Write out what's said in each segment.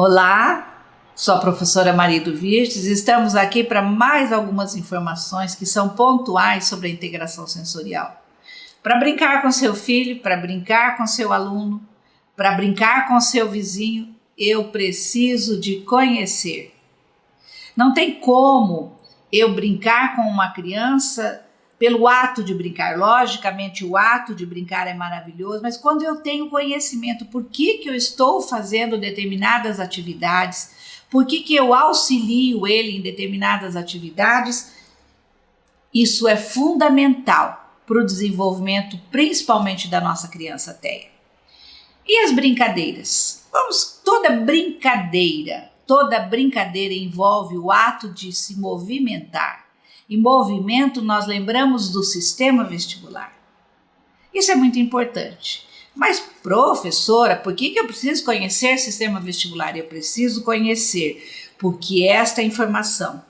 Olá, sou a professora Marido Virtes e estamos aqui para mais algumas informações que são pontuais sobre a integração sensorial. Para brincar com seu filho, para brincar com seu aluno, para brincar com seu vizinho, eu preciso de conhecer. Não tem como eu brincar com uma criança pelo ato de brincar. Logicamente, o ato de brincar é maravilhoso, mas quando eu tenho conhecimento por que eu estou fazendo determinadas atividades, por que eu auxilio ele em determinadas atividades, isso é fundamental para o desenvolvimento, principalmente da nossa criança Teia. E as brincadeiras? Toda brincadeira envolve o ato de se movimentar. Em movimento, nós lembramos do sistema vestibular. Isso é muito importante. Mas, professora, por que eu preciso conhecer sistema vestibular? Eu preciso conhecer porque esta informação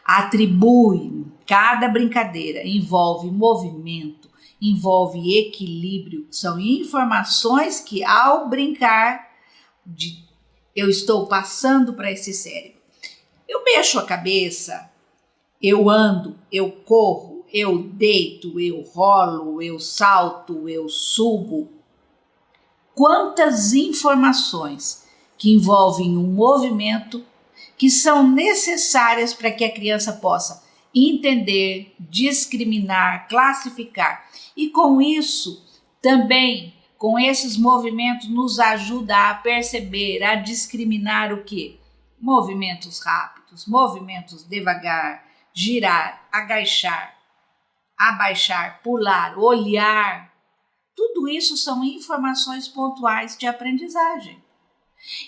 atribui cada brincadeira, envolve movimento, envolve equilíbrio. São informações que, ao brincar, eu estou passando para esse cérebro. Eu mexo a cabeça, eu ando, eu corro, eu deito, eu rolo, eu salto, eu subo. Quantas informações que envolvem um movimento que são necessárias para que a criança possa entender, discriminar, classificar. E com isso, também, com esses movimentos, nos ajuda a perceber, a discriminar o quê? Movimentos rápidos, movimentos devagar, girar, agachar, abaixar, pular, olhar. Tudo isso são informações pontuais de aprendizagem.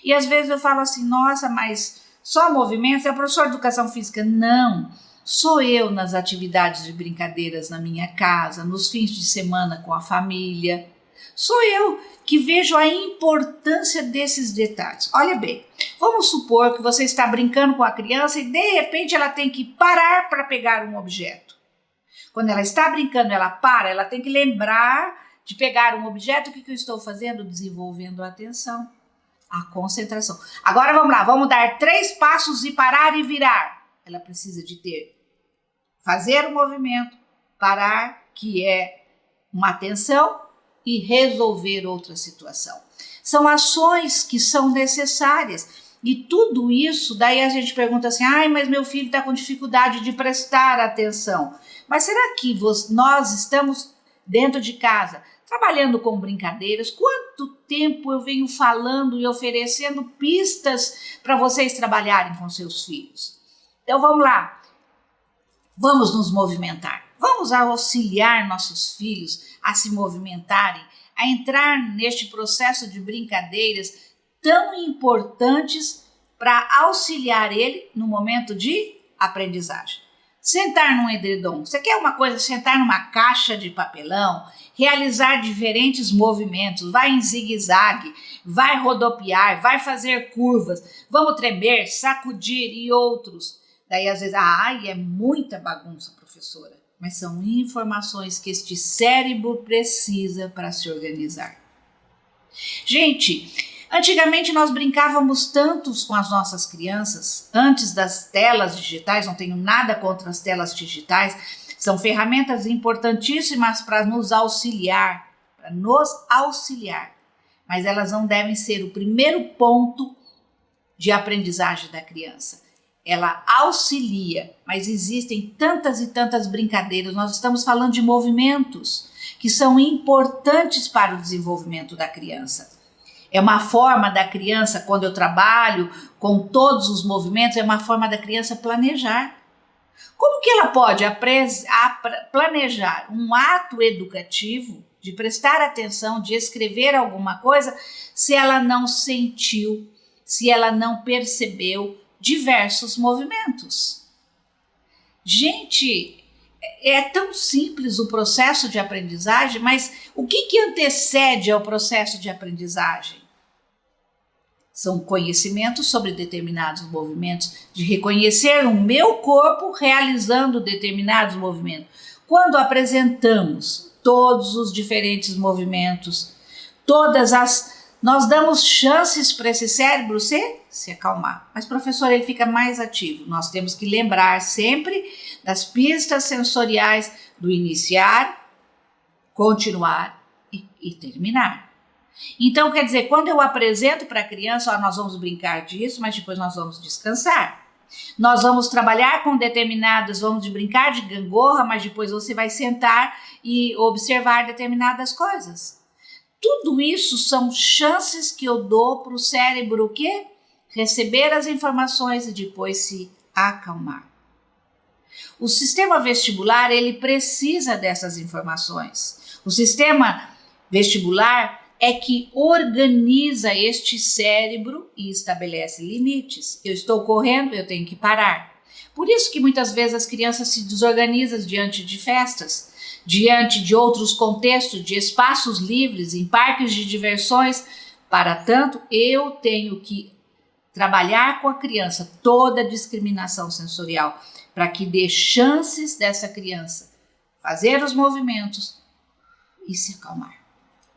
E às vezes eu falo assim, nossa, mas só movimentos? É o professor de educação física? Não, sou eu nas atividades de brincadeiras na minha casa, nos fins de semana com a família. Sou eu que vejo a importância desses detalhes. Olha bem, vamos supor que você está brincando com a criança e de repente ela tem que parar para pegar um objeto. Quando ela está brincando, ela para, ela tem que lembrar de pegar um objeto. O que eu estou fazendo? Desenvolvendo a atenção, a concentração. Agora vamos lá, vamos dar 3 passos e parar e virar. Ela precisa de fazer o movimento, parar, que é uma atenção, e resolver outra situação. São ações que são necessárias. E tudo isso, daí a gente pergunta assim, mas meu filho está com dificuldade de prestar atenção. Mas será que nós estamos dentro de casa, trabalhando com brincadeiras? Quanto tempo eu venho falando e oferecendo pistas para vocês trabalharem com seus filhos? Então vamos lá, vamos nos movimentar. Vamos auxiliar nossos filhos a se movimentarem, a entrar neste processo de brincadeiras tão importantes para auxiliar ele no momento de aprendizagem. Sentar num edredom. Você quer uma coisa? Sentar numa caixa de papelão, realizar diferentes movimentos, vai em zigue-zague, vai rodopiar, vai fazer curvas, vamos tremer, sacudir e outros. Daí às vezes, é muita bagunça, professora. Mas são informações que este cérebro precisa para se organizar. Gente, antigamente nós brincávamos tantos com as nossas crianças, antes das telas digitais, não tenho nada contra as telas digitais, são ferramentas importantíssimas para nos auxiliar, mas elas não devem ser o primeiro ponto de aprendizagem da criança. Ela auxilia, mas existem tantas e tantas brincadeiras. Nós estamos falando de movimentos que são importantes para o desenvolvimento da criança. É uma forma da criança, quando eu trabalho com todos os movimentos, é uma forma da criança planejar. Como que ela pode planejar um ato educativo, de prestar atenção, de escrever alguma coisa, se ela não sentiu, se ela não percebeu diversos movimentos? Gente, é tão simples o processo de aprendizagem, mas o que antecede ao processo de aprendizagem? São conhecimentos sobre determinados movimentos, de reconhecer o meu corpo realizando determinados movimentos. Quando apresentamos todos os diferentes movimentos, todas as nós damos chances para esse cérebro se acalmar. Mas, professor, ele fica mais ativo. Nós temos que lembrar sempre das pistas sensoriais do iniciar, continuar e terminar. Então, quer dizer, quando eu apresento para a criança, nós vamos brincar disso, mas depois nós vamos descansar. Nós vamos trabalhar com determinadas, vamos brincar de gangorra, mas depois você vai sentar e observar determinadas coisas. Tudo isso são chances que eu dou para o cérebro o quê? Receber as informações e depois se acalmar. O sistema vestibular, ele precisa dessas informações. O sistema vestibular é que organiza este cérebro e estabelece limites. Eu estou correndo, eu tenho que parar. Por isso que muitas vezes as crianças se desorganizam diante de festas, diante de outros contextos, de espaços livres, em parques de diversões. Para tanto, eu tenho que trabalhar com a criança toda a discriminação sensorial, para que dê chances dessa criança fazer os movimentos e se acalmar.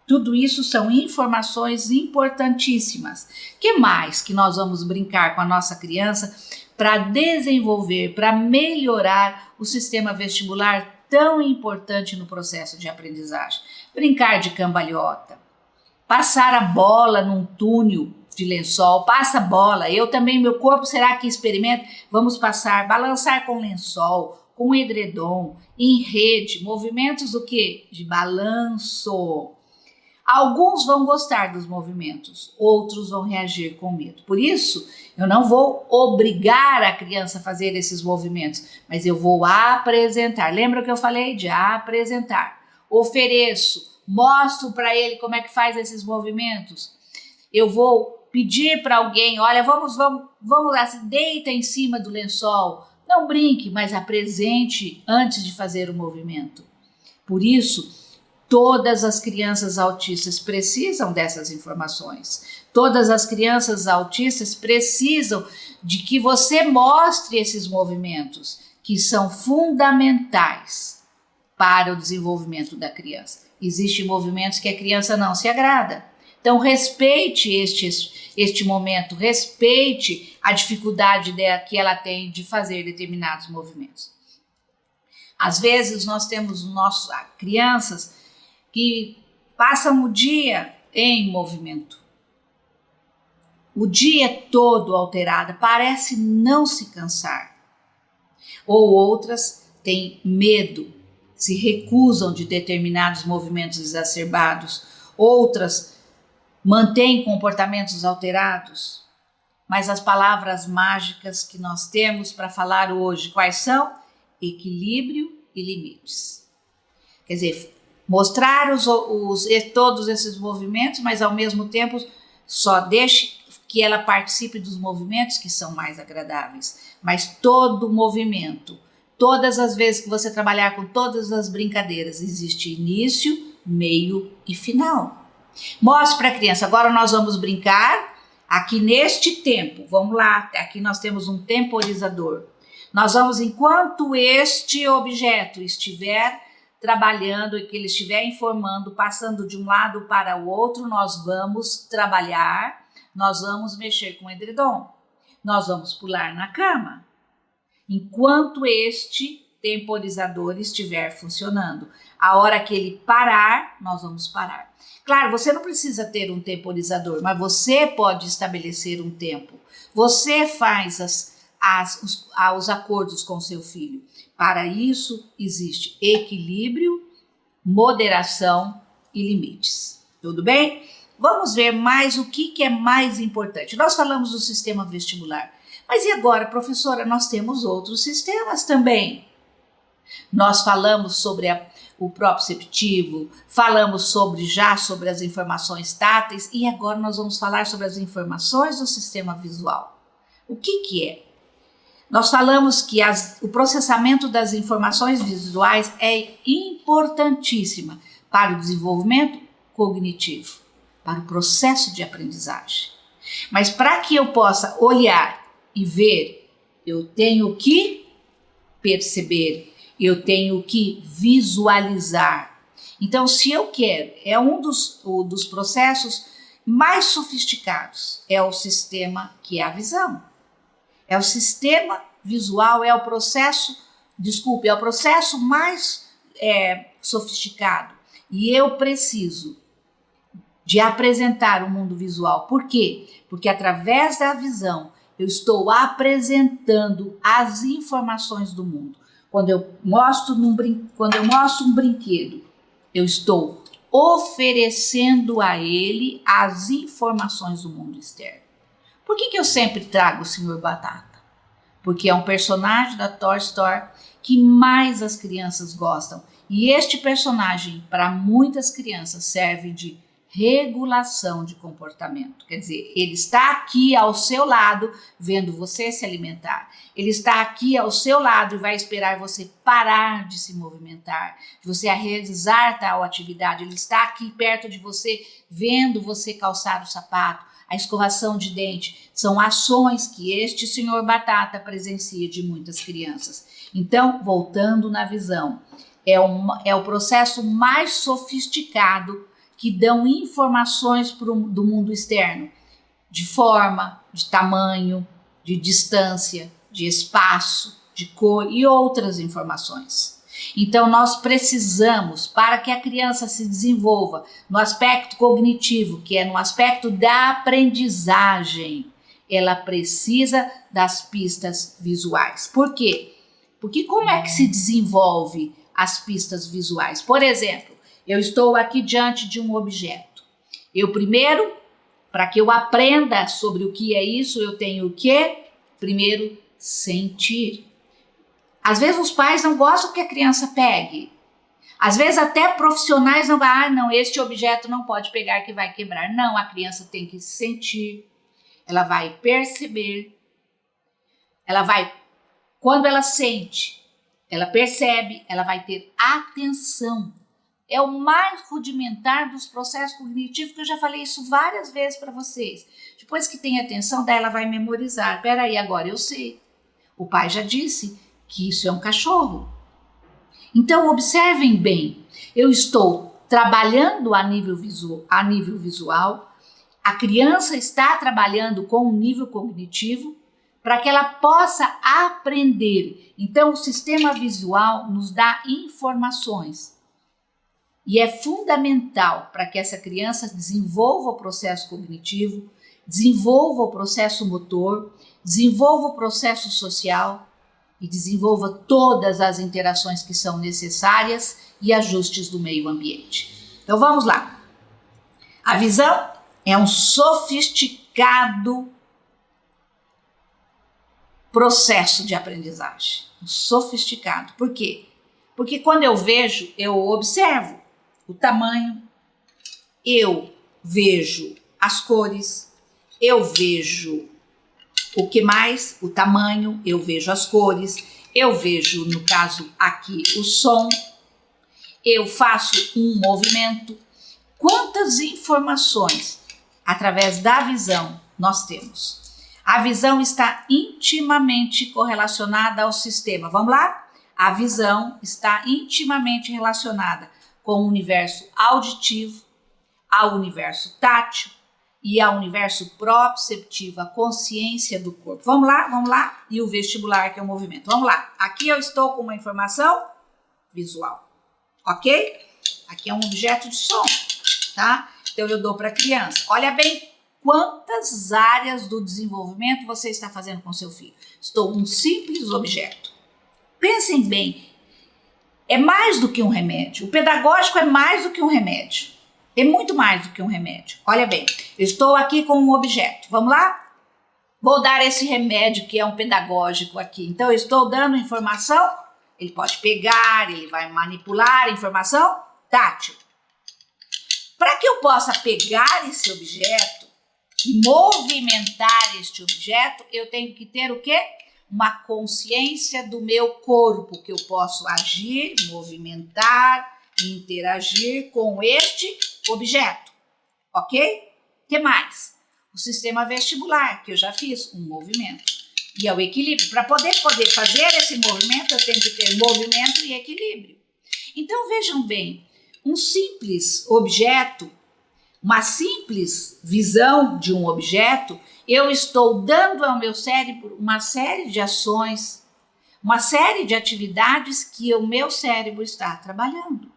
Tudo isso são informações importantíssimas. Que mais que nós vamos brincar com a nossa criança para desenvolver, para melhorar o sistema vestibular tão importante no processo de aprendizagem? Brincar de cambalhota, passar a bola num túnel de lençol, passa a bola, eu também, meu corpo, será que experimenta? Vamos passar, balançar com lençol, com edredom, em rede, movimentos do quê? De balanço. Alguns vão gostar dos movimentos, outros vão reagir com medo. Por isso, eu não vou obrigar a criança a fazer esses movimentos, mas eu vou apresentar. Lembra que eu falei de apresentar? Ofereço, mostro para ele como é que faz esses movimentos. Eu vou pedir para alguém, olha, vamos lá, se deita em cima do lençol. Não brinque, mas apresente antes de fazer o movimento. Por isso, todas as crianças autistas precisam dessas informações. Todas as crianças autistas precisam de que você mostre esses movimentos, que são fundamentais para o desenvolvimento da criança. Existem movimentos que a criança não se agrada. Então, respeite este momento, respeite a dificuldade que ela tem de fazer determinados movimentos. Às vezes, nós temos crianças que passam o dia em movimento, o dia todo alterada, parece não se cansar. Ou outras têm medo, se recusam de determinados movimentos exacerbados, outras mantêm comportamentos alterados. Mas as palavras mágicas que nós temos para falar hoje, quais são? Equilíbrio e limites. Quer dizer, mostrar todos esses movimentos, mas ao mesmo tempo só deixe que ela participe dos movimentos que são mais agradáveis. Mas todo movimento, todas as vezes que você trabalhar com todas as brincadeiras, existe início, meio e final. Mostre para a criança, agora nós vamos brincar aqui neste tempo. Vamos lá, aqui nós temos um temporizador. Nós vamos, enquanto este objeto estiver trabalhando e que ele estiver informando, passando de um lado para o outro, nós vamos trabalhar, nós vamos mexer com o edredom, nós vamos pular na cama, enquanto este temporizador estiver funcionando. A hora que ele parar, nós vamos parar. Claro, você não precisa ter um temporizador, mas você pode estabelecer um tempo. Você faz os acordos com seu filho. Para isso, existe equilíbrio, moderação e limites. Tudo bem? Vamos ver mais o que é mais importante. Nós falamos do sistema vestibular. Mas e agora, professora? Nós temos outros sistemas também. Nós falamos sobre o proprioceptivo, falamos sobre as informações táteis e agora nós vamos falar sobre as informações do sistema visual. O que é? Nós falamos que o processamento das informações visuais é importantíssima para o desenvolvimento cognitivo, para o processo de aprendizagem. Mas para que eu possa olhar e ver, eu tenho que perceber, eu tenho que visualizar. Então, se eu quero, é um dos processos mais sofisticados é o sistema que é a visão. É o sistema visual, é o processo mais sofisticado. E eu preciso de apresentar o mundo visual. Por quê? Porque através da visão eu estou apresentando as informações do mundo. Quando eu mostro um brinquedo, eu estou oferecendo a ele as informações do mundo externo. Por que eu sempre trago o Sr. Batata? Porque é um personagem da Toy Story que mais as crianças gostam. E este personagem, para muitas crianças, serve de regulação de comportamento. Quer dizer, ele está aqui ao seu lado, vendo você se alimentar. Ele está aqui ao seu lado e vai esperar você parar de se movimentar, de você realizar tal atividade. Ele está aqui perto de você, vendo você calçar o sapato. A escovação de dente são ações que este Sr. Batata presencia de muitas crianças. Então, voltando na visão, é o processo mais sofisticado que dão informações do mundo externo, de forma, de tamanho, de distância, de espaço, de cor e outras informações. Então, nós precisamos, para que a criança se desenvolva no aspecto cognitivo, que é no aspecto da aprendizagem, ela precisa das pistas visuais. Por quê? Porque como é que se desenvolve as pistas visuais? Por exemplo, eu estou aqui diante de um objeto. Eu primeiro, para que eu aprenda sobre o que é isso, eu tenho que, primeiro, sentir. Às vezes os pais não gostam que a criança pegue. Às vezes até profissionais não, este objeto não pode pegar que vai quebrar. Não, a criança tem que sentir. Ela vai perceber. Quando ela sente, ela percebe, ela vai ter atenção. É o mais rudimentar dos processos cognitivos, que eu já falei isso várias vezes para vocês. Depois que tem atenção, daí ela vai memorizar. Peraí, agora eu sei. O pai já disse que isso é um cachorro. Então, observem bem. Eu estou trabalhando a nível visual. A criança está trabalhando com um nível cognitivo para que ela possa aprender. Então, o sistema visual nos dá informações. E é fundamental para que essa criança desenvolva o processo cognitivo, desenvolva o processo motor, desenvolva o processo social e desenvolva todas as interações que são necessárias e ajustes do meio ambiente. Então vamos lá. A visão é um sofisticado processo de aprendizagem. Sofisticado. Por quê? Porque quando eu vejo, eu observo o tamanho, eu vejo as cores, eu vejo o que mais? O tamanho, eu vejo as cores, eu vejo, no caso aqui, o som, eu faço um movimento. Quantas informações através da visão nós temos? A visão está intimamente correlacionada ao sistema. Vamos lá? A visão está intimamente relacionada com o universo auditivo, ao universo tátil e ao universo proprioceptivo, a consciência do corpo. Vamos lá? E o vestibular, que é o movimento. Vamos lá. Aqui eu estou com uma informação visual, ok? Aqui é um objeto de som, tá? Então eu dou para a criança. Olha bem quantas áreas do desenvolvimento você está fazendo com seu filho. Estou um simples objeto. Pensem bem. É mais do que um remédio. O pedagógico é mais do que um remédio. É muito mais do que um remédio. Olha bem, eu estou aqui com um objeto. Vamos lá? Vou dar esse remédio que é um pedagógico aqui. Então, eu estou dando informação. Ele pode pegar, ele vai manipular a informação tátil. Para que eu possa pegar esse objeto e movimentar este objeto, eu tenho que ter o quê? Uma consciência do meu corpo, que eu posso agir, movimentar, interagir com este objeto, ok? O que mais? O sistema vestibular, que eu já fiz, um movimento. E é o equilíbrio. Para poder fazer esse movimento, eu tenho que ter movimento e equilíbrio. Então, vejam bem, um simples objeto, uma simples visão de um objeto, eu estou dando ao meu cérebro uma série de ações, uma série de atividades que o meu cérebro está trabalhando.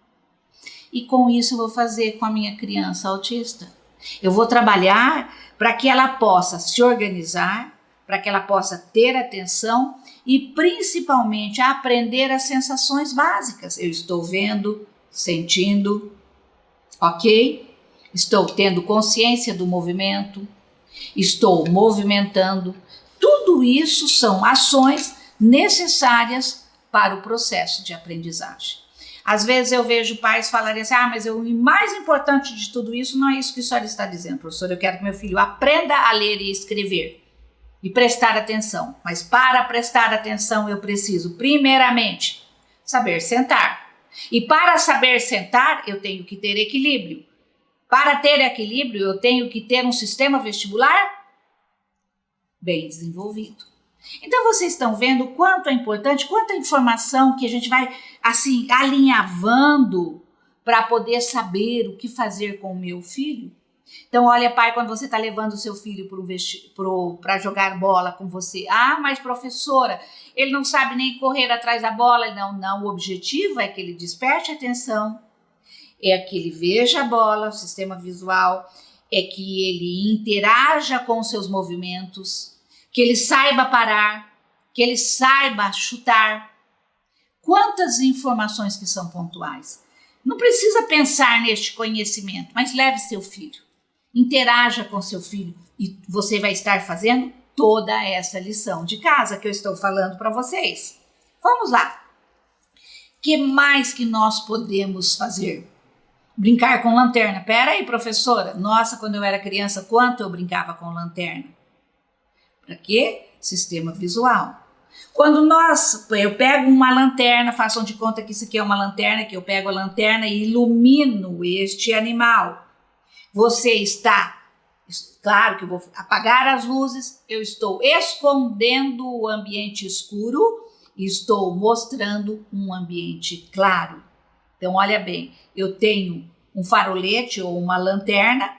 E com isso eu vou fazer com a minha criança autista. Eu vou trabalhar para que ela possa se organizar, para que ela possa ter atenção e principalmente aprender as sensações básicas. Eu estou vendo, sentindo, ok? Estou tendo consciência do movimento, estou movimentando. Tudo isso são ações necessárias para o processo de aprendizagem. Às vezes eu vejo pais falarem assim, mas o mais importante de tudo isso não é isso que a senhora está dizendo, professora, eu quero que meu filho aprenda a ler e escrever e prestar atenção. Mas para prestar atenção eu preciso, primeiramente, saber sentar. E para saber sentar eu tenho que ter equilíbrio. Para ter equilíbrio eu tenho que ter um sistema vestibular bem desenvolvido. Então vocês estão vendo o quanto é importante, quanta informação que a gente vai assim alinhavando para poder saber o que fazer com o meu filho. Então olha, pai, quando você está levando o seu filho para jogar bola com você, mas professora, ele não sabe nem correr atrás da bola. Não, o objetivo é que ele desperte a atenção, é que ele veja a bola, o sistema visual, é que ele interaja com os seus movimentos, que ele saiba parar, que ele saiba chutar. Quantas informações que são pontuais. Não precisa pensar neste conhecimento, mas leve seu filho, interaja com seu filho e você vai estar fazendo toda essa lição de casa que eu estou falando para vocês. Vamos lá. O que mais que nós podemos fazer? Brincar com lanterna. Pera aí, professora. Nossa, quando eu era criança, quanto eu brincava com lanterna. Para quê? Sistema visual. Quando eu pego uma lanterna, façam de conta que isso aqui é uma lanterna, que eu pego a lanterna e ilumino este animal. Você está, claro que eu vou apagar as luzes, eu estou escondendo o ambiente escuro e estou mostrando um ambiente claro. Então, olha bem, eu tenho um farolete ou uma lanterna,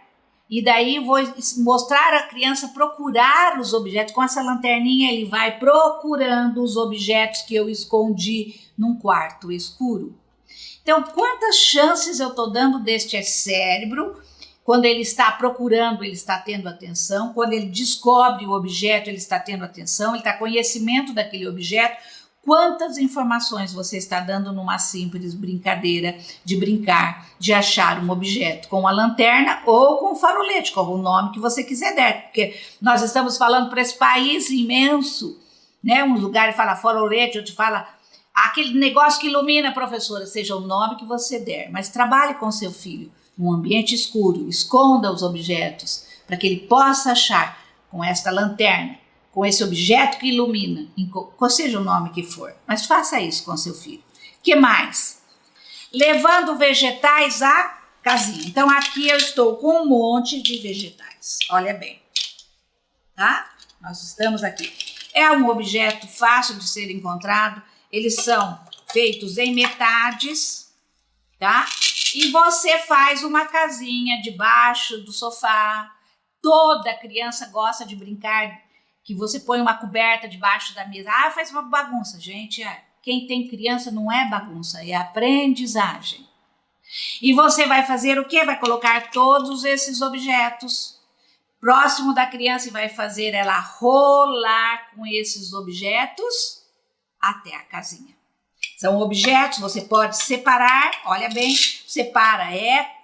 e daí vou mostrar a criança procurar os objetos. Com essa lanterninha ele vai procurando os objetos que eu escondi num quarto escuro. Então, quantas chances eu estou dando deste cérebro? Quando ele está procurando, ele está tendo atenção. Quando ele descobre o objeto, ele está tendo atenção. Ele está conhecimento daquele objeto. Quantas informações você está dando numa simples brincadeira de brincar, de achar um objeto com a lanterna ou com o farolete, com o nome que você quiser dar, porque nós estamos falando para esse país imenso, né? Um lugar fala farolete, outro fala aquele negócio que ilumina, professora, seja o nome que você der, mas trabalhe com seu filho num ambiente escuro, esconda os objetos para que ele possa achar com esta lanterna, com esse objeto que ilumina, seja o nome que for, mas faça isso com seu filho. Que mais? Levando vegetais à casinha. Então aqui eu estou com um monte de vegetais, olha bem, tá? Nós estamos aqui. É um objeto fácil de ser encontrado, eles são feitos em metades, tá? E você faz uma casinha debaixo do sofá. Toda criança gosta de brincar, que você põe uma coberta debaixo da mesa. Faz uma bagunça. Gente, quem tem criança não é bagunça, é aprendizagem. E você vai fazer o quê? Vai colocar todos esses objetos próximo da criança e vai fazer ela rolar com esses objetos até a casinha. São objetos, você pode separar, olha bem, separa,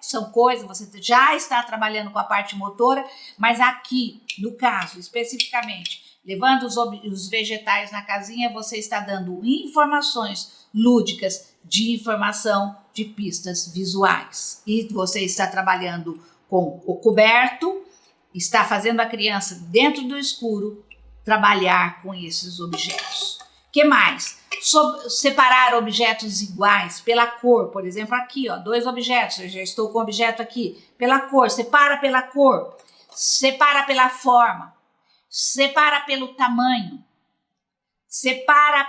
são coisas, você já está trabalhando com a parte motora, mas aqui, no caso, especificamente, levando os vegetais na casinha, você está dando informações lúdicas de informação de pistas visuais. E você está trabalhando com o coberto, está fazendo a criança, dentro do escuro, trabalhar com esses objetos. O que mais? Separar objetos iguais pela cor, por exemplo, aqui, ó, 2 objetos, eu já estou com o objeto aqui, pela cor, separa pela cor, separa pela forma, separa pelo tamanho, separa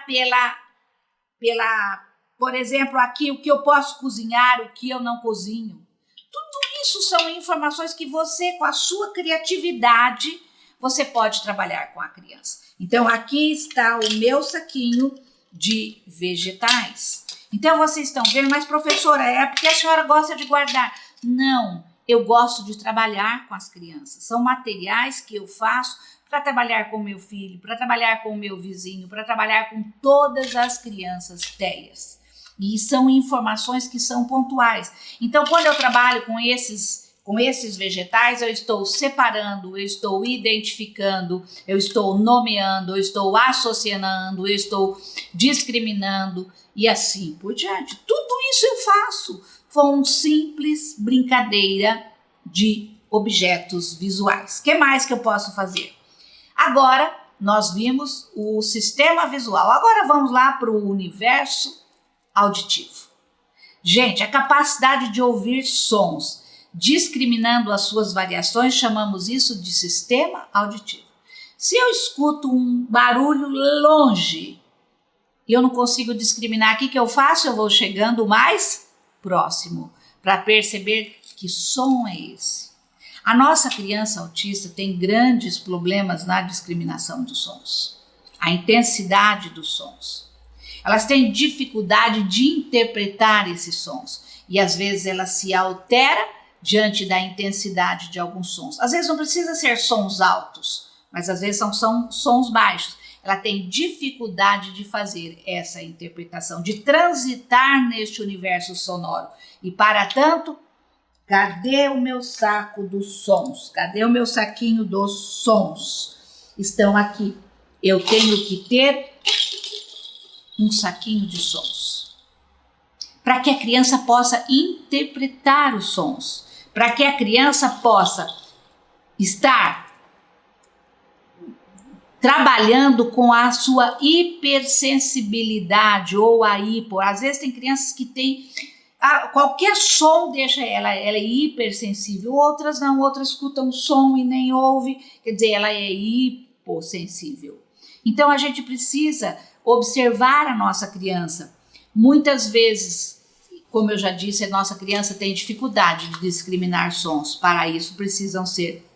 por exemplo, aqui o que eu posso cozinhar, o que eu não cozinho. Tudo isso são informações que você, com a sua criatividade, você pode trabalhar com a criança. Então, aqui está o meu saquinho de vegetais. Então, vocês estão vendo, mas professora, é porque a senhora gosta de guardar. Não, eu gosto de trabalhar com as crianças. São materiais que eu faço para trabalhar com meu filho, para trabalhar com o meu vizinho, para trabalhar com todas as crianças TEAs. E são informações que são pontuais. Então, quando eu trabalho com esses vegetais, eu estou separando, eu estou identificando, eu estou nomeando, eu estou associando, eu estou discriminando e assim por diante. Tudo isso eu faço com uma simples brincadeira de objetos visuais. O que mais que eu posso fazer? Agora, nós vimos o sistema visual. Agora vamos lá para o universo auditivo. Gente, a capacidade de ouvir sons, discriminando as suas variações, chamamos isso de sistema auditivo. Se eu escuto um barulho longe e eu não consigo discriminar, o que eu faço? Eu vou chegando mais próximo para perceber que som é esse. A nossa criança autista tem grandes problemas na discriminação dos sons, a intensidade dos sons. Elas têm dificuldade de interpretar esses sons e às vezes ela se altera diante da intensidade de alguns sons. Às vezes não precisa ser sons altos, mas às vezes são sons baixos. Ela tem dificuldade de fazer essa interpretação, de transitar neste universo sonoro. E para tanto, cadê o meu saco dos sons? Cadê o meu saquinho dos sons? Estão aqui. Eu tenho que ter um saquinho de sons, para que a criança possa interpretar os sons, para que a criança possa estar trabalhando com a sua hipersensibilidade ou a hipo. Às vezes tem crianças que têm qualquer som deixa ela é hipersensível, outras não, outras escutam som e nem ouve, quer dizer, ela é hipossensível. Então a gente precisa observar a nossa criança. Muitas vezes, como eu já disse, a nossa criança tem dificuldade de discriminar sons. Para isso, precisam ser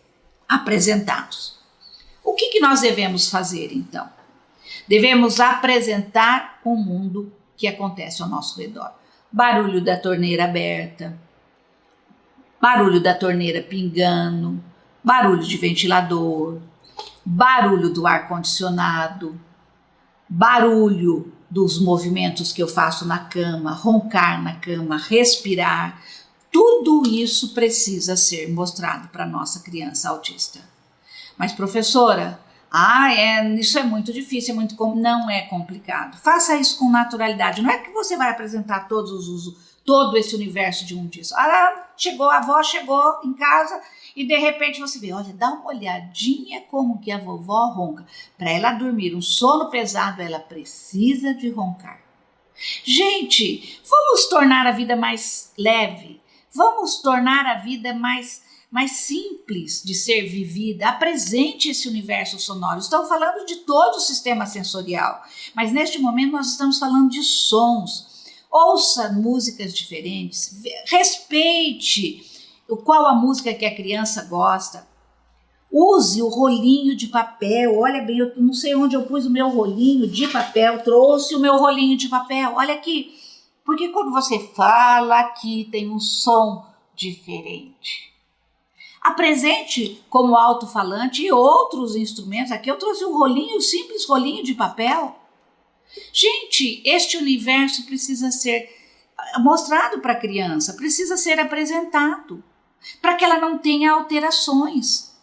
apresentados. O que nós devemos fazer, então? Devemos apresentar o mundo que acontece ao nosso redor. Barulho da torneira aberta, barulho da torneira pingando, barulho de ventilador, barulho do ar-condicionado, barulho dos movimentos que eu faço na cama, roncar na cama, respirar, tudo isso precisa ser mostrado para a nossa criança autista. Mas professora, isso é muito difícil, não é complicado. Faça isso com naturalidade, não é que você vai apresentar todo esse universo de um disso. A avó chegou em casa e de repente você vê, olha, dá uma olhadinha como que a vovó ronca. Para ela dormir um sono pesado, ela precisa de roncar. Gente, vamos tornar a vida mais leve, vamos tornar a vida mais simples de ser vivida. Apresente esse universo sonoro. Estou falando de todo o sistema sensorial, mas neste momento nós estamos falando de sons. Ouça músicas diferentes, respeite qual a música que a criança gosta. Use o rolinho de papel. Olha bem, eu não sei onde eu pus o meu rolinho de papel. Trouxe o meu rolinho de papel. Olha aqui. Porque quando você fala aqui tem um som diferente. Apresente como alto-falante e outros instrumentos. Aqui eu trouxe um rolinho, simples rolinho de papel. Gente, este universo precisa ser mostrado para a criança, precisa ser apresentado, para que ela não tenha alterações,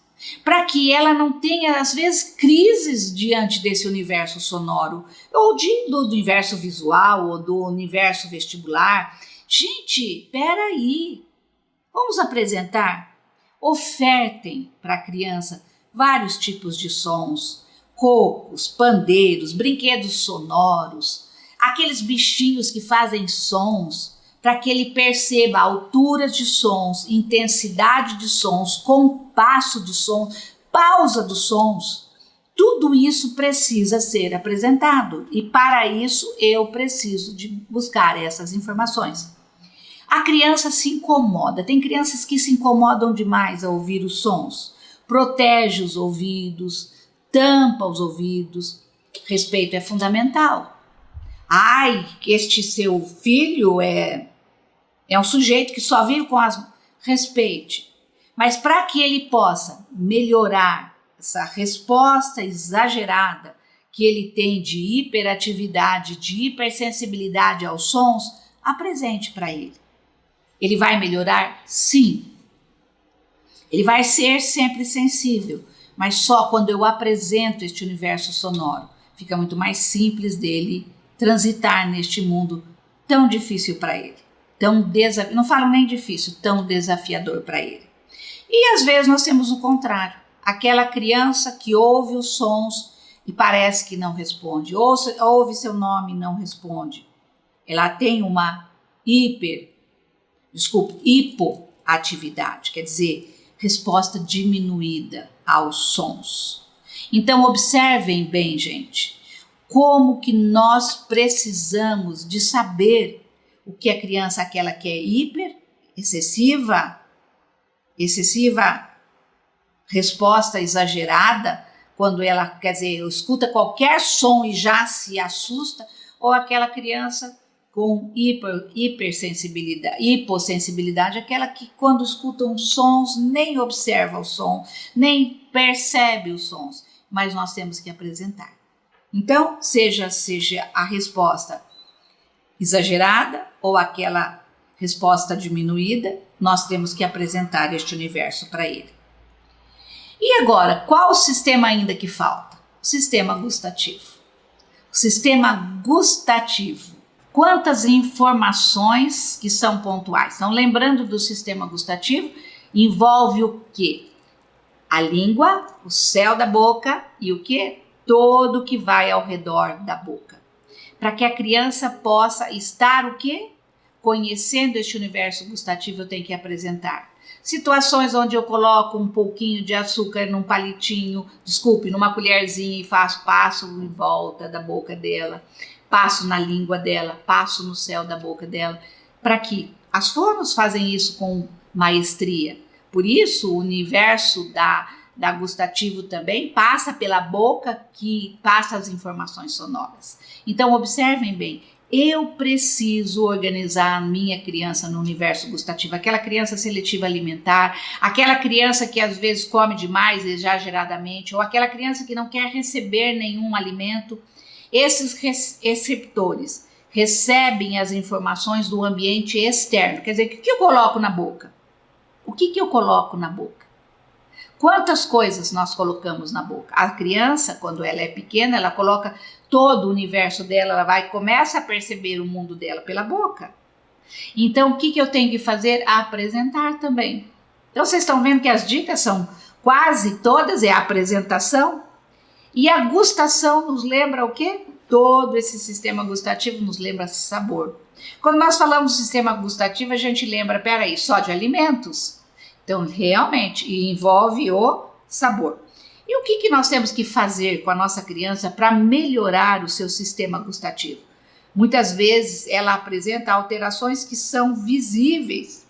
para que ela não tenha, às vezes, crises diante desse universo sonoro, ou do universo visual, ou do universo vestibular. Gente, peraí, vamos apresentar? Ofertem para a criança vários tipos de sons, cocos, pandeiros, brinquedos sonoros, aqueles bichinhos que fazem sons, para que ele perceba a altura de sons, intensidade de sons, compasso de sons, pausa dos sons. Tudo isso precisa ser apresentado e para isso eu preciso de buscar essas informações. A criança se incomoda. Tem crianças que se incomodam demais ao ouvir os sons. Protege os ouvidos, tampa os ouvidos. Respeito é fundamental. Ai, que este seu filho é um sujeito que só vive com as... Respeite. Mas para que ele possa melhorar essa resposta exagerada que ele tem de hiperatividade, de hipersensibilidade aos sons, apresente para ele. Ele vai melhorar? Sim. Ele vai ser sempre sensível, mas só quando eu apresento este universo sonoro. Fica muito mais simples dele transitar neste mundo tão difícil para ele. Não falo nem difícil, tão desafiador para ele. E às vezes nós temos o contrário. Aquela criança que ouve os sons e parece que não responde. Ouve seu nome e não responde. Ela tem uma hipoatividade, quer dizer, resposta diminuída aos sons. Então observem bem, gente, como que nós precisamos de saber o que a criança, aquela que é excessiva, resposta exagerada, quando ela, quer dizer, escuta qualquer som e já se assusta, ou aquela criança com hipossensibilidade, aquela que quando escuta uns sons nem observa o som, nem percebe os sons, mas nós temos que apresentar. Então, seja a resposta exagerada ou aquela resposta diminuída, nós temos que apresentar este universo para ele. E agora, qual o sistema ainda que falta? O sistema gustativo. O sistema gustativo. Quantas informações que são pontuais? Então, lembrando do sistema gustativo, envolve o quê? A língua, o céu da boca e o quê? Todo que vai ao redor da boca. Para que a criança possa estar o quê? Conhecendo este universo gustativo, eu tenho que apresentar situações onde eu coloco um pouquinho de açúcar num palitinho, numa colherzinha e passo em volta da boca dela, passo na língua dela, passo no céu da boca dela, para que as fonos fazem isso com maestria. Por isso, o universo da gustativo também passa pela boca, que passa as informações sonoras. Então, observem bem, eu preciso organizar a minha criança no universo gustativo, aquela criança seletiva alimentar, aquela criança que às vezes come demais exageradamente, ou aquela criança que não quer receber nenhum alimento. Esses receptores recebem as informações do ambiente externo. Quer dizer, o que eu coloco na boca? O que eu coloco na boca? Quantas coisas nós colocamos na boca? A criança, quando ela é pequena, ela coloca todo o universo dela, começa a perceber o mundo dela pela boca. Então, o que eu tenho que fazer? Apresentar também. Então, vocês estão vendo que as dicas são quase todas, é a apresentação. E a gustação nos lembra o quê? Todo esse sistema gustativo nos lembra sabor. Quando nós falamos do sistema gustativo, a gente lembra, só de alimentos. Então, realmente, envolve o sabor. E o que nós temos que fazer com a nossa criança para melhorar o seu sistema gustativo? Muitas vezes ela apresenta alterações que são visíveis,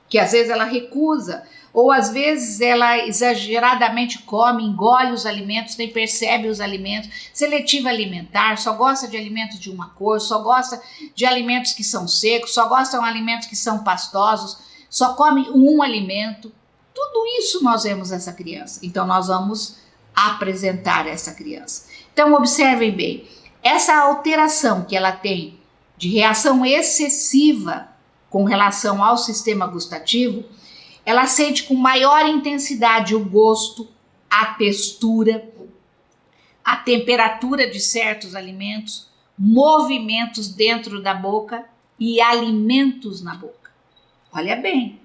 que às vezes ela recusa, ou às vezes ela exageradamente come, engole os alimentos, nem percebe os alimentos, seletiva alimentar, só gosta de alimentos de uma cor, só gosta de alimentos que são secos, só gosta de alimentos que são pastosos, só come um alimento. Tudo isso nós vemos essa criança, então nós vamos apresentar essa criança. Então observem bem, essa alteração que ela tem de reação excessiva com relação ao sistema gustativo, ela sente com maior intensidade o gosto, a textura, a temperatura de certos alimentos, movimentos dentro da boca e alimentos na boca. Olha bem,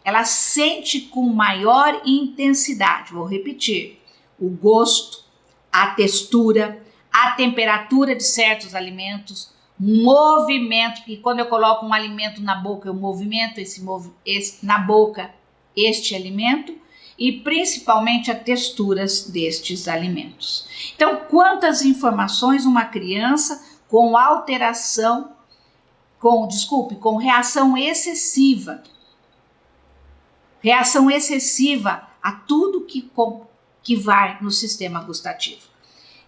ela sente com maior intensidade, vou repetir, o gosto, a textura, a temperatura de certos alimentos, movimento, que quando eu coloco um alimento na boca, eu movimento na boca este alimento, e principalmente as texturas destes alimentos. Então, quantas informações uma criança com alteração com reação excessiva. Reação excessiva a tudo que vai no sistema gustativo.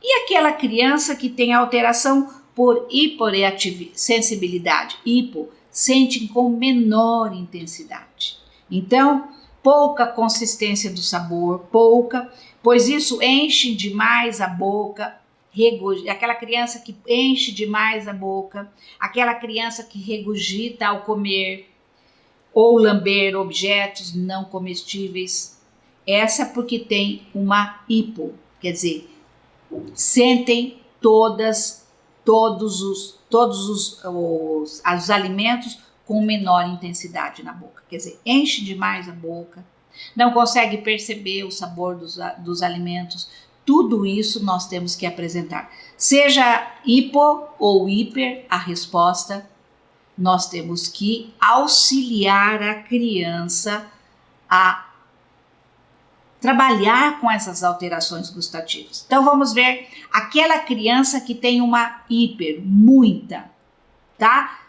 E aquela criança que tem alteração por hipersensibilidade, sentem com menor intensidade. Então, pouca consistência do sabor, pois isso enche demais a boca, aquela criança que enche demais a boca, aquela criança que regurgita ao comer ou lamber objetos não comestíveis, essa porque tem uma quer dizer, sentem todos os alimentos com menor intensidade na boca, quer dizer, enche demais a boca, não consegue perceber o sabor dos alimentos. Tudo isso nós temos que apresentar. Seja hipo ou hiper a resposta, nós temos que auxiliar a criança a trabalhar com essas alterações gustativas. Então vamos ver aquela criança que tem uma muita, tá?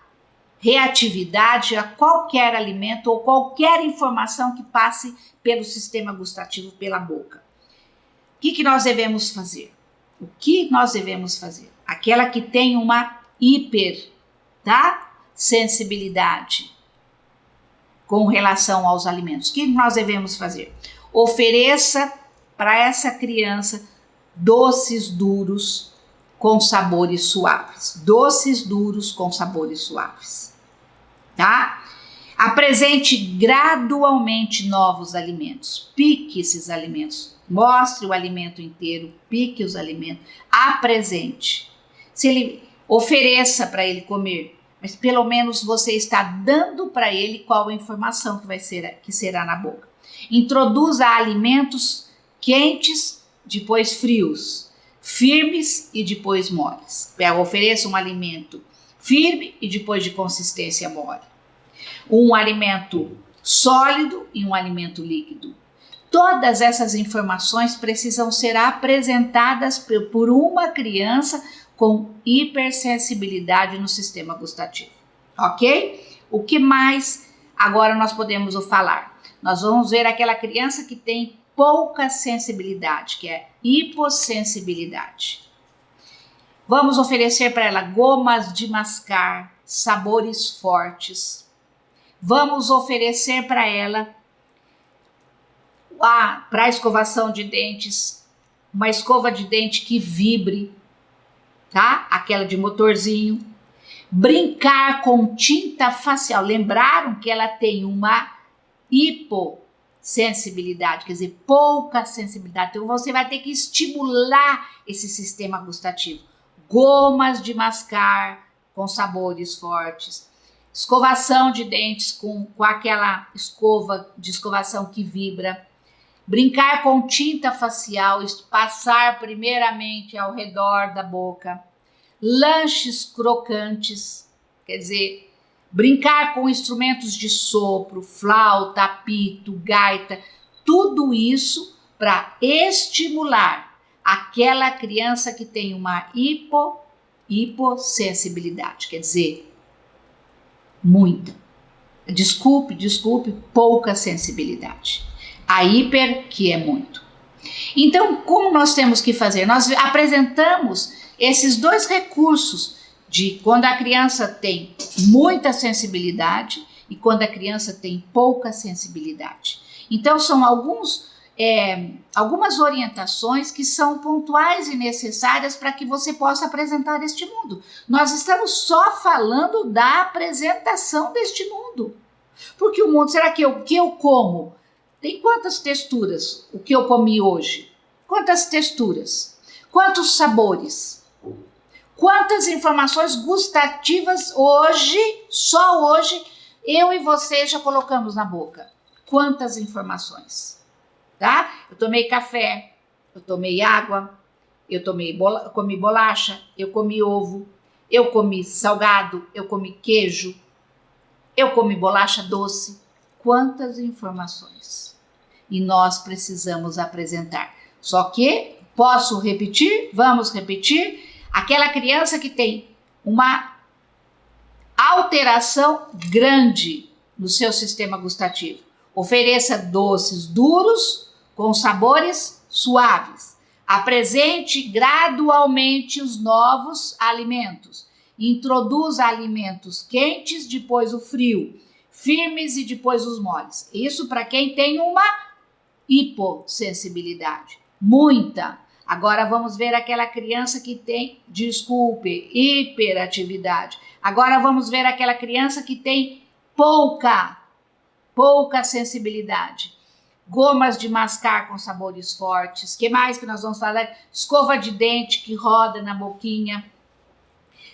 Reatividade a qualquer alimento ou qualquer informação que passe pelo sistema gustativo pela boca. O que nós devemos fazer? Aquela que tem uma sensibilidade com relação aos alimentos. O que nós devemos fazer? Ofereça para essa criança doces duros com sabores suaves. Tá? Apresente gradualmente novos alimentos. Pique esses alimentos. Mostre o alimento inteiro, pique os alimentos, apresente. Se ele ofereça para ele comer, mas pelo menos você está dando para ele qual a informação que será na boca. Introduza alimentos quentes, depois frios, firmes e depois moles. Ofereça um alimento firme e depois de consistência mole. Um alimento sólido e um alimento líquido. Todas essas informações precisam ser apresentadas por uma criança com hipersensibilidade no sistema gustativo, ok? O que mais agora nós podemos falar? Nós vamos ver aquela criança que tem pouca sensibilidade, que é hipossensibilidade. Vamos oferecer para ela gomas de mascar, sabores fortes. Vamos oferecer para ela para a escovação de dentes, uma escova de dente que vibre, tá? Aquela de motorzinho. Brincar com tinta facial. Lembraram que ela tem uma hipossensibilidade, quer dizer, pouca sensibilidade. Então você vai ter que estimular esse sistema gustativo. Gomas de mascar com sabores fortes. Escovação de dentes com aquela escova de escovação que vibra. Brincar com tinta facial, passar primeiramente ao redor da boca. Lanches crocantes, quer dizer, brincar com instrumentos de sopro, flauta, apito, gaita, tudo isso para estimular aquela criança que tem uma hipossensibilidade, quer dizer, muita. Desculpe, pouca sensibilidade. A hiper, que é muito. Então, como nós temos que fazer? Nós apresentamos esses dois recursos de quando a criança tem muita sensibilidade e quando a criança tem pouca sensibilidade. Então, são algumas orientações que são pontuais e necessárias para que você possa apresentar este mundo. Nós estamos só falando da apresentação deste mundo. Porque o mundo, será que o que eu como? Tem quantas texturas o que eu comi hoje? Quantas texturas? Quantos sabores? Quantas informações gustativas só hoje, eu e você já colocamos na boca? Quantas informações? Tá? Eu tomei café, eu tomei água, eu comi bolacha, eu comi ovo, eu comi salgado, eu comi queijo, eu comi bolacha doce. Quantas informações? E nós precisamos apresentar. Só que, posso repetir? Vamos repetir? Aquela criança que tem uma alteração grande no seu sistema gustativo. Ofereça doces duros com sabores suaves. Apresente gradualmente os novos alimentos. Introduza alimentos quentes, depois o frio, firmes e depois os moles. Isso para quem tem uma hipossensibilidade. Muita. Agora vamos ver aquela criança que tem, hiperatividade. Agora vamos ver aquela criança que tem pouca sensibilidade. Gomas de mascar com sabores fortes. Que mais que nós vamos falar? Escova de dente que roda na boquinha.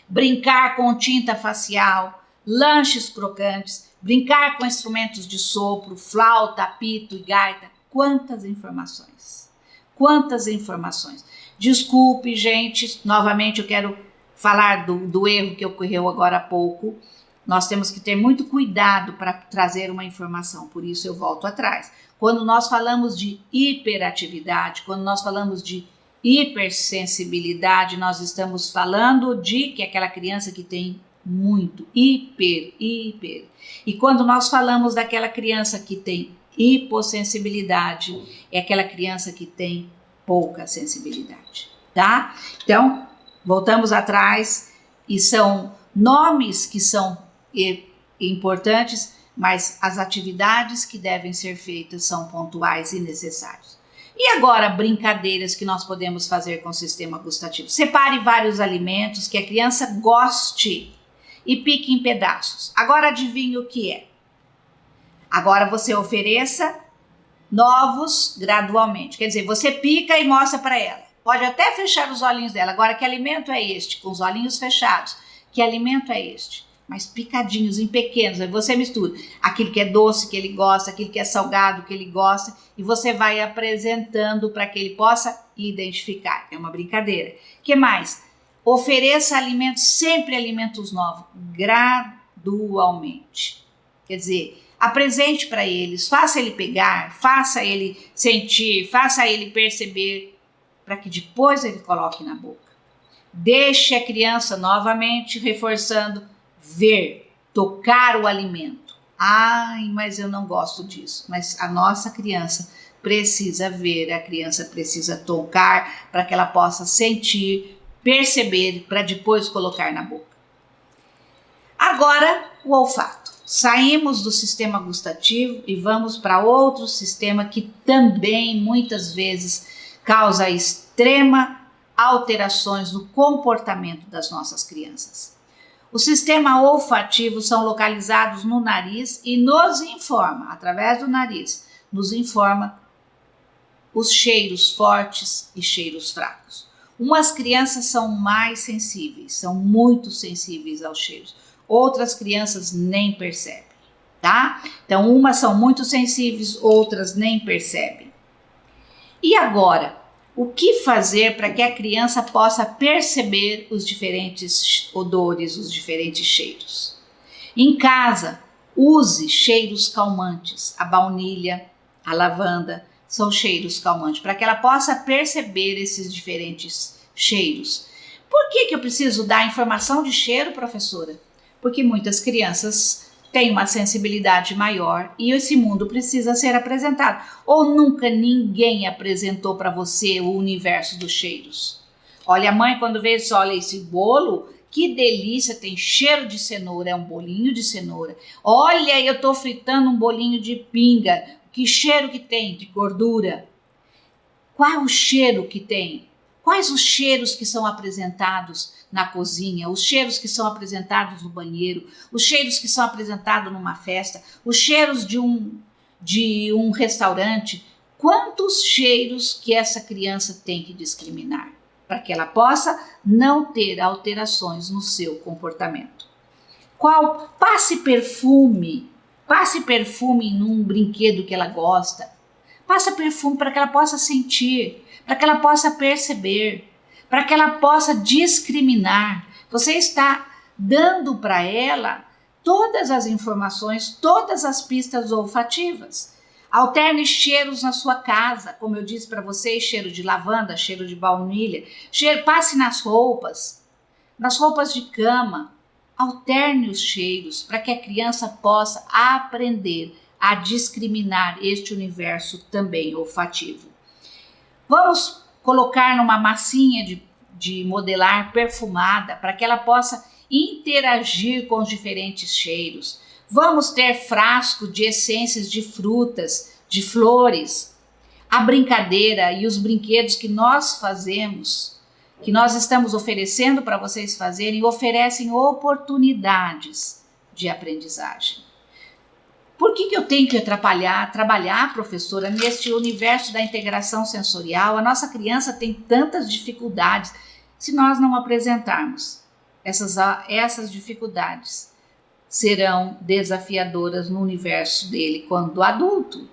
Brincar com tinta facial. Lanches crocantes. Brincar com instrumentos de sopro, flauta, apito e gaita. Quantas informações. Quantas informações. Desculpe, gente. Novamente eu quero falar do erro que ocorreu agora há pouco. Nós temos que ter muito cuidado para trazer uma informação, por isso eu volto atrás. Quando nós falamos de hiperatividade, quando nós falamos de hipersensibilidade, nós estamos falando de que aquela criança que tem muito, hiper. E quando nós falamos daquela criança que tem hipossensibilidade, é aquela criança que tem pouca sensibilidade, tá? Então, voltamos atrás e são nomes que são importantes, mas as atividades que devem ser feitas são pontuais e necessárias. E agora, brincadeiras que nós podemos fazer com o sistema gustativo. Separe vários alimentos que a criança goste e pique em pedaços. Agora adivinha o que é? Agora você ofereça novos gradualmente. Quer dizer, você pica e mostra para ela. Pode até fechar os olhinhos dela. Agora, que alimento é este? Com os olhinhos fechados. Que alimento é este? Mas picadinhos, em pequenos. Aí você mistura aquilo que é doce, que ele gosta, aquilo que é salgado, que ele gosta, e você vai apresentando para que ele possa identificar. É uma brincadeira. O que mais? Ofereça alimentos, sempre alimentos novos, gradualmente. Quer dizer, apresente para eles, faça ele pegar, faça ele sentir, faça ele perceber, para que depois ele coloque na boca. Deixe a criança novamente reforçando, ver, tocar o alimento. Ai, mas eu não gosto disso. Mas a nossa criança precisa ver, a criança precisa tocar para que ela possa sentir, perceber, para depois colocar na boca. Agora, o olfato. Saímos do sistema gustativo e vamos para outro sistema que também muitas vezes causa extrema alterações no comportamento das nossas crianças. O sistema olfativo são localizados no nariz e nos informa, através do nariz, nos informa os cheiros fortes e cheiros fracos. Umas crianças são mais sensíveis, são muito sensíveis aos cheiros. Outras crianças nem percebem, tá? Então, umas são muito sensíveis, outras nem percebem. E agora, o que fazer para que a criança possa perceber os diferentes odores, os diferentes cheiros? Em casa, use cheiros calmantes. A baunilha, a lavanda são cheiros calmantes, para que ela possa perceber esses diferentes cheiros. Por que eu preciso dar informação de cheiro, professora? Porque muitas crianças têm uma sensibilidade maior e esse mundo precisa ser apresentado. Ou nunca ninguém apresentou para você o universo dos cheiros? Olha, a mãe quando vê isso, olha esse bolo, que delícia, tem cheiro de cenoura, é um bolinho de cenoura. Olha, eu estou fritando um bolinho de pinga, que cheiro que tem de gordura? Qual é o cheiro que tem? Quais os cheiros que são apresentados na cozinha, os cheiros que são apresentados no banheiro, os cheiros que são apresentados numa festa, os cheiros de um restaurante? Quantos cheiros que essa criança tem que discriminar para que ela possa não ter alterações no seu comportamento? Passe perfume num brinquedo que ela gosta. Passa perfume para que ela possa sentir, para que ela possa perceber, para que ela possa discriminar. Você está dando para ela todas as informações, todas as pistas olfativas. Alterne cheiros na sua casa, como eu disse para vocês, cheiro de lavanda, cheiro de baunilha, passe nas roupas de cama. alterne os cheiros para que a criança possa aprender a discriminar este universo também olfativo. Vamos colocar numa massinha de modelar perfumada para que ela possa interagir com os diferentes cheiros. Vamos ter frasco de essências de frutas, de flores. A brincadeira e os brinquedos que nós fazemos, que nós estamos oferecendo para vocês fazerem, oferecem oportunidades de aprendizagem. Por que eu tenho que trabalhar, professora, neste universo da integração sensorial? A nossa criança tem tantas dificuldades. Se nós não apresentarmos essas dificuldades, serão desafiadoras no universo dele quando adulto.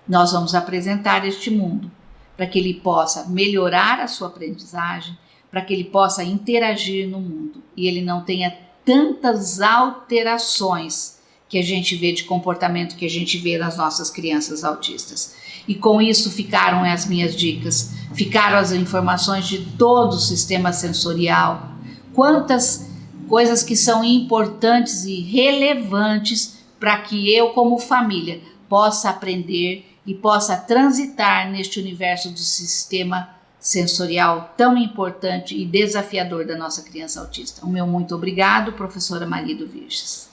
Nós vamos apresentar este mundo para que ele possa melhorar a sua aprendizagem, para que ele possa interagir no mundo e ele não tenha tantas alterações que a gente vê de comportamento que a gente vê nas nossas crianças autistas. E com isso ficaram as minhas dicas, ficaram as informações de todo o sistema sensorial, quantas coisas que são importantes e relevantes para que eu, como família, possa aprender e possa transitar neste universo do sistema sensorial tão importante e desafiador da nossa criança autista. O meu muito obrigado, professora Marido Virges.